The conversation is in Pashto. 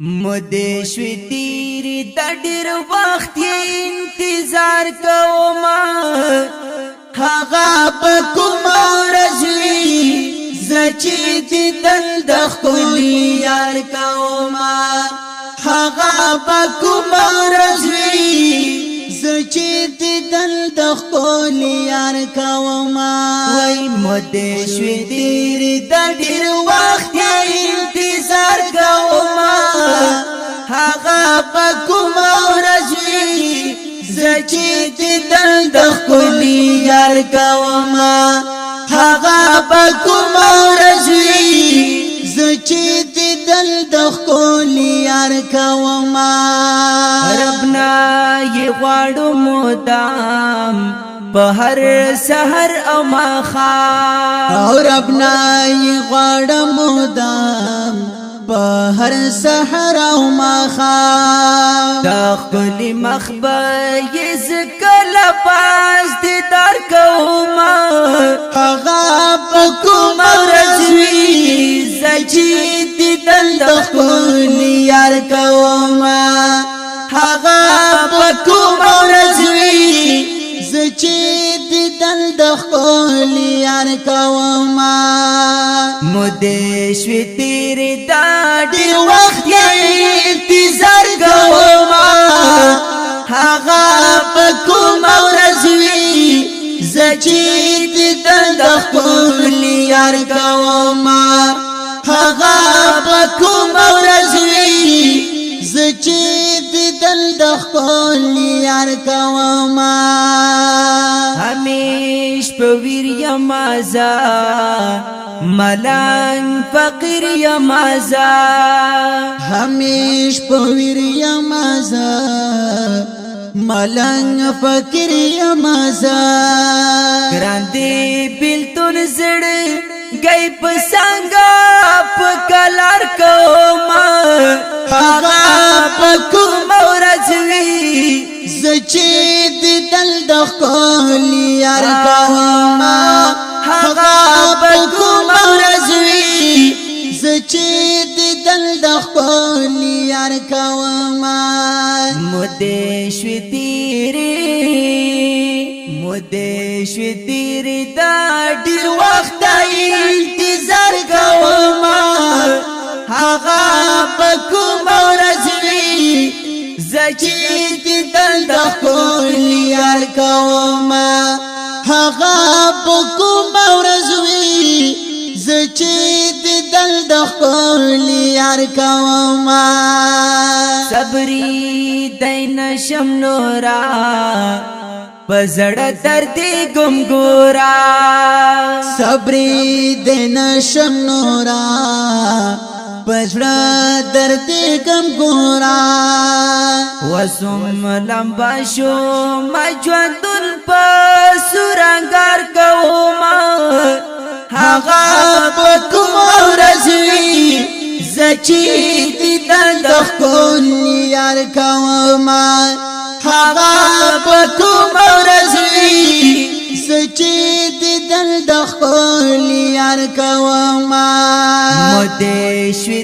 مده شوی تیری دا ډیر وخت انتظار کوما هغه په کوم ورځ زچې دل د خپل یار کوما هغه په کوم ورځ زچې دل د خپل یار کوما وای مده شوی تیری دا ډیر وخت انتظار کوما هغه په کوم ورځ زچې دل د خپل یار کوما هغه په کوم ورځ زچې دل د خپل یار کوما ربنا یې غواړو مدام په هر سحر او ماخام او ربنا یې غواړو مدام په هر سحر او ماخام دا خپل مخبه زکل پاس دیدار کوما هغه په کوم ورځ زچې دل د خپل یار کوما هغه په کوم ورځ زچې دل د خپل یار کوما مده شوی تیری دا ډیر وخت انتظار کوما هغه په کوم ورځ زچې دل د خپل یار کوما هغه په کوم ورځ زچې دل د خپل یار کوما همیش په ویر یمازا ملنګ فقیر یمازا همیش په ویر یمازا ملنګ فقیر یمازا ګراندې بلتون زړ گئی پسنګا په کلار کوما هغه په کوم ورځ زچې دل د خپل یار کوما هغه په کوم ورځ زچې دل د خپل یار کوما مده شوی تیری دا ډیر وخت انتظار کوما هغه په کوم ورځ زچې دل د خپل یار کوما هغه په کوم ورځ زچې دل د خپل یار کوما صبرې دین شم نورا پزړه درد ګمګورا صبرې دین شم نورا پزړه درد ګمګورا وسم لمبا شو مجوندل پسورنګار کوما هغه په کوم ورځ زچې دل د خپل یار کوما هغه په کوم ورځ زچې دل د خپل یار کوما مده شوی